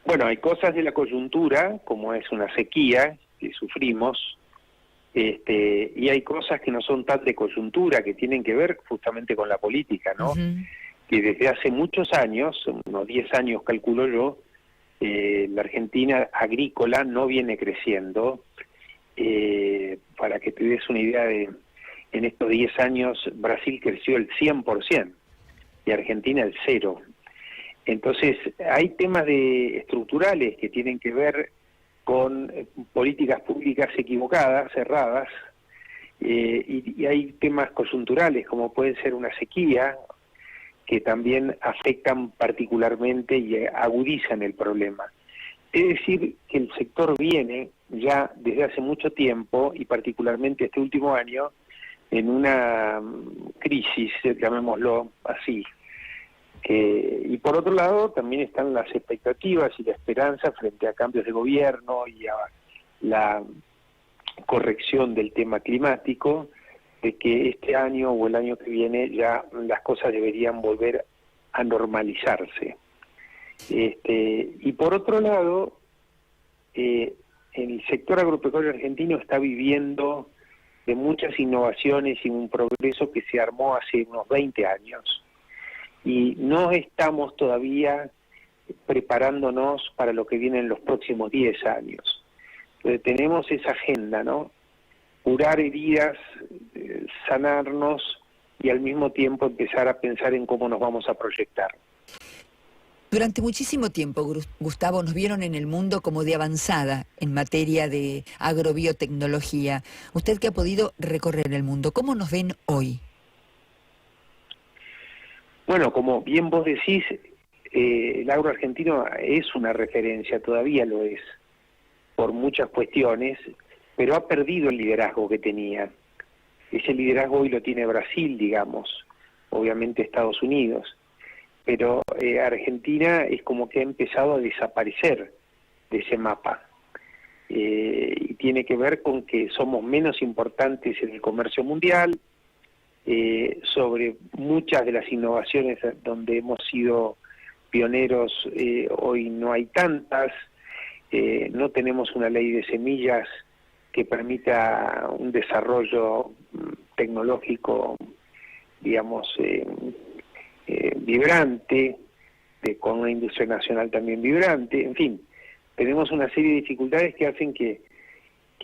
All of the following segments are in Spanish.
Bueno, hay cosas de la coyuntura, como es una sequía que sufrimos, y hay cosas que no son tan de coyuntura, que tienen que ver justamente con la política, ¿no? Ujú. Que desde hace muchos años, unos 10 años calculo yo, la Argentina agrícola no viene creciendo. Para que te des una idea, en estos 10 años Brasil creció el 100% y Argentina el 0%. Entonces hay temas estructurales que tienen que ver con políticas públicas equivocadas, cerradas, y hay temas coyunturales como puede ser una sequía, que también afectan particularmente y agudizan el problema. Es decir, que el sector viene ya desde hace mucho tiempo, y particularmente este último año, en una crisis, llamémoslo así. Y por otro lado también están las expectativas y la esperanza frente a cambios de gobierno y a la corrección del tema climático, de que este año o el año que viene ya las cosas deberían volver a normalizarse. Y por otro lado, el sector agropecuario argentino está viviendo de muchas innovaciones y un progreso que se armó hace unos 20 años. Y no estamos todavía preparándonos para lo que viene en los próximos 10 años. Entonces tenemos esa agenda, ¿no? Curar heridas, sanarnos y al mismo tiempo empezar a pensar en cómo nos vamos a proyectar. Durante muchísimo tiempo, Gustavo, nos vieron en el mundo como de avanzada en materia de agrobiotecnología. Usted que ha podido recorrer el mundo, ¿cómo nos ven hoy? Bueno, como bien vos decís, el agro argentino es una referencia, todavía lo es, por muchas cuestiones, pero ha perdido el liderazgo que tenía. Ese liderazgo hoy lo tiene Brasil, digamos, obviamente Estados Unidos, pero Argentina es como que ha empezado a desaparecer de ese mapa. Y tiene que ver con que somos menos importantes en el comercio mundial, sobre muchas de las innovaciones donde hemos sido pioneros, hoy no hay tantas, no tenemos una ley de semillas que permita un desarrollo tecnológico, digamos, vibrante, con una industria nacional también vibrante. En fin, tenemos una serie de dificultades que hacen que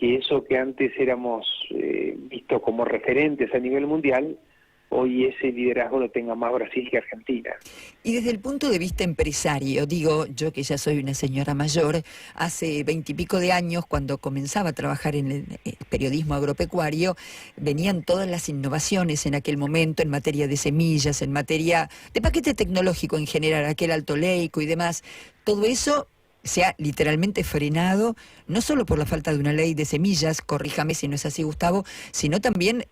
eso que antes éramos vistos como referentes a nivel mundial, hoy ese liderazgo lo tenga más Brasil que Argentina. Y desde el punto de vista empresario, digo, yo que ya soy una señora mayor, hace 20 y pico de años, cuando comenzaba a trabajar en el periodismo agropecuario, venían todas las innovaciones en aquel momento en materia de semillas, en materia de paquete tecnológico en general, aquel alto leico y demás. Todo eso se ha literalmente frenado, no solo por la falta de una ley de semillas, corríjame si no es así, Gustavo, sino también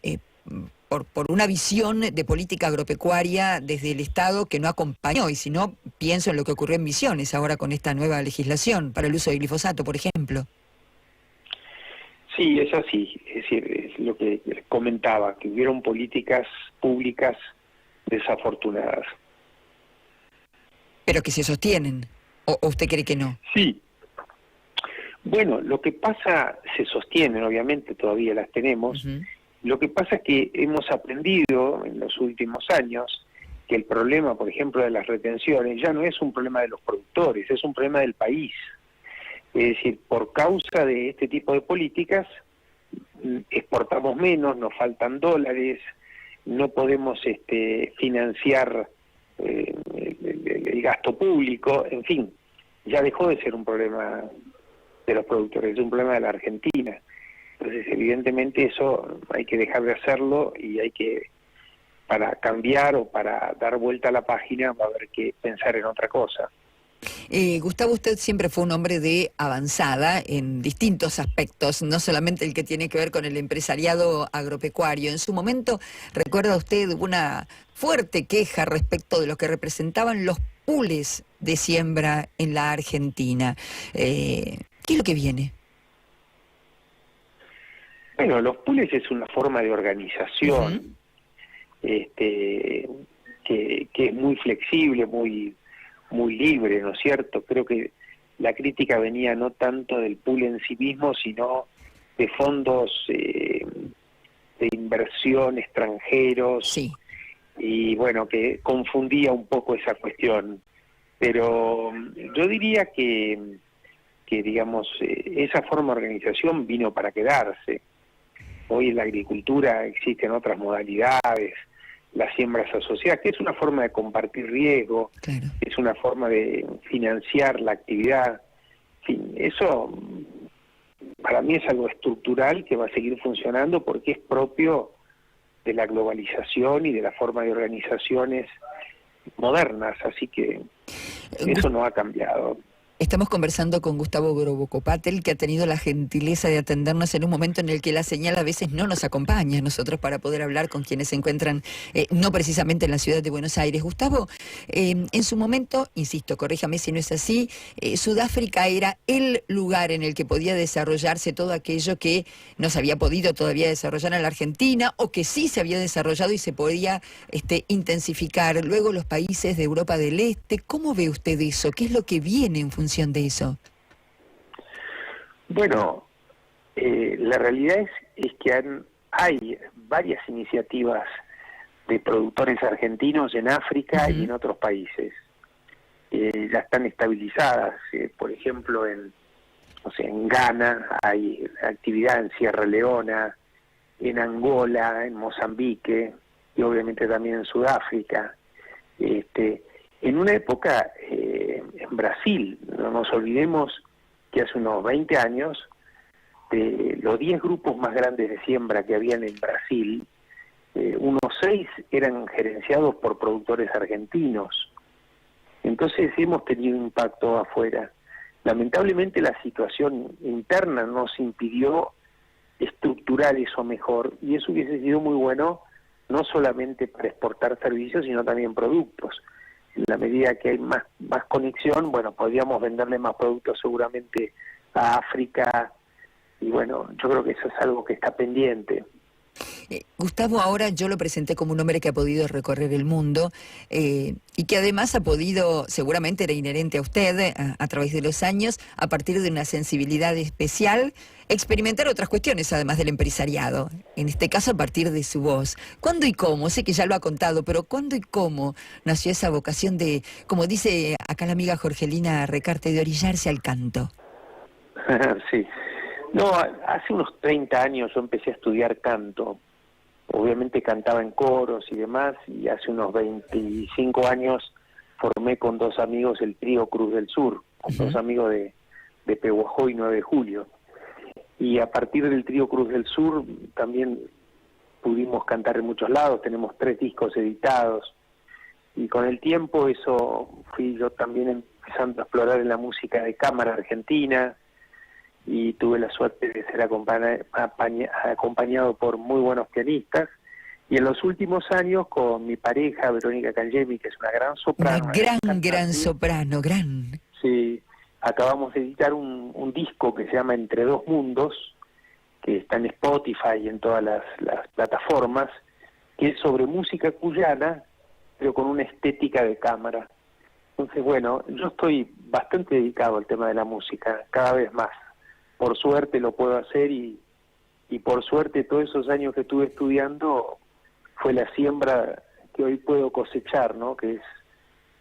por una visión de política agropecuaria desde el Estado que no acompañó, y si no, pienso en lo que ocurrió en Misiones ahora con esta nueva legislación para el uso del glifosato, por ejemplo. Sí, es así, es decir, es lo que comentaba, que hubieron políticas públicas desafortunadas. Pero que se sostienen, ¿o usted cree que no? Sí. Bueno, lo que pasa, se sostienen, obviamente, todavía las tenemos. Uh-huh. Lo que pasa es que hemos aprendido en los últimos años que el problema, por ejemplo, de las retenciones ya no es un problema de los productores, es un problema del país. Es decir, por causa de este tipo de políticas, exportamos menos, nos faltan dólares, no podemos financiar el gasto público, en fin, ya dejó de ser un problema de los productores, es un problema de la Argentina. Entonces, evidentemente eso hay que dejar de hacerlo, y hay que, para cambiar o para dar vuelta a la página, va a haber que pensar en otra cosa. Gustavo, usted siempre fue un hombre de avanzada en distintos aspectos, no solamente el que tiene que ver con el empresariado agropecuario. En su momento, ¿recuerda usted una fuerte queja respecto de lo que representaban los pools de siembra en la Argentina? ¿Qué es lo que viene? Bueno, los pools es una forma de organización que es muy flexible, muy muy libre, ¿no es cierto? Creo que la crítica venía no tanto del pool en sí mismo, sino de fondos de inversión extranjeros, Sí. y bueno, que confundía un poco esa cuestión. Pero yo diría que digamos, esa forma de organización vino para quedarse. Hoy en la agricultura existen otras modalidades, las siembras asociadas, que es una forma de compartir riesgo, Claro. es una forma de financiar la actividad. En fin, eso para mí es algo estructural que va a seguir funcionando porque es propio de la globalización y de la forma de organizaciones modernas, así que eso no ha cambiado. Estamos conversando con Gustavo Grobocopatel, que ha tenido la gentileza de atendernos en un momento en el que la señal a veces no nos acompaña a nosotros para poder hablar con quienes se encuentran no precisamente en la ciudad de Buenos Aires. Gustavo, en su momento, insisto, corríjame si no es así, Sudáfrica era el lugar en el que podía desarrollarse todo aquello que no se había podido todavía desarrollar en la Argentina o que sí se había desarrollado y se podía intensificar. Luego los países de Europa del Este, ¿cómo ve usted eso? ¿Qué es lo que viene en función de eso? Bueno, la realidad es que hay varias iniciativas de productores argentinos en África y en otros países. Ya están estabilizadas, por ejemplo, en Ghana hay actividad, en Sierra Leona, en Angola, en Mozambique y obviamente también en Sudáfrica. En una época en Brasil, no nos olvidemos que hace unos 20 años, de los 10 grupos más grandes de siembra que habían en Brasil, unos 6 eran gerenciados por productores argentinos. Entonces hemos tenido impacto afuera. Lamentablemente la situación interna nos impidió estructurar eso mejor, y eso hubiese sido muy bueno, no solamente para exportar servicios, sino también productos. En la medida que hay más conexión, bueno, podríamos venderle más productos seguramente a África, y bueno, yo creo que eso es algo que está pendiente. Gustavo, ahora yo lo presenté como un hombre que ha podido recorrer el mundo y que además ha podido, seguramente era inherente a usted a través de los años, a partir de una sensibilidad especial, experimentar otras cuestiones además del empresariado, en este caso a partir de su voz. ¿Cuándo y cómo? Sé que ya lo ha contado, pero ¿cuándo y cómo nació esa vocación de, como dice acá la amiga Jorgelina Recarte, de orillarse al canto? Sí. No, hace unos 30 años yo empecé a estudiar canto. Obviamente cantaba en coros y demás, y hace unos 25 años formé con 2 amigos el trío Cruz del Sur, con 2 amigos de Pehuajó y 9 de Julio. Y a partir del trío Cruz del Sur también pudimos cantar en muchos lados, tenemos 3 discos editados, y con el tiempo eso fui yo también empezando a explorar en la música de cámara argentina, y tuve la suerte de ser acompañado por muy buenos pianistas, y en los últimos años con mi pareja Verónica Cangemi, que es una gran soprano. Una gran soprano, gran. Sí, acabamos de editar un disco que se llama Entre Dos Mundos, que está en Spotify y en todas las plataformas, que es sobre música cuyana, pero con una estética de cámara. Entonces, bueno, yo estoy bastante dedicado al tema de la música, cada vez más. Por suerte lo puedo hacer, y por suerte todos esos años que estuve estudiando fue la siembra que hoy puedo cosechar, ¿no? Que es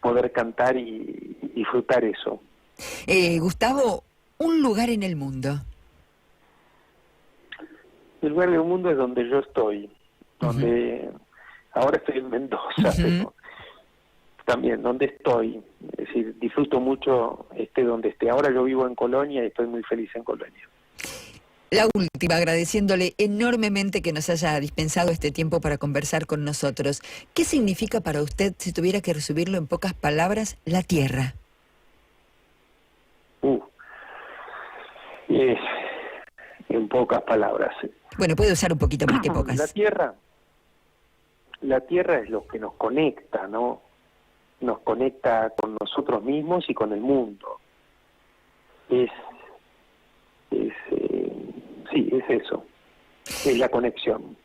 poder cantar y disfrutar eso. Gustavo, un lugar en el mundo. El lugar del mundo es donde yo estoy, donde ahora estoy en Mendoza, pero también donde estoy, es decir, disfruto mucho donde esté. Ahora yo vivo en Colonia y estoy muy feliz en Colonia. La última, agradeciéndole enormemente que nos haya dispensado este tiempo para conversar con nosotros. ¿Qué significa para usted, si tuviera que resumirlo en pocas palabras, la tierra? En pocas palabras. Bueno, puede usar un poquito más que pocas. La tierra es lo que nos conecta, ¿no? Nos conecta con nosotros mismos y con el mundo. Sí, es eso. Es la conexión.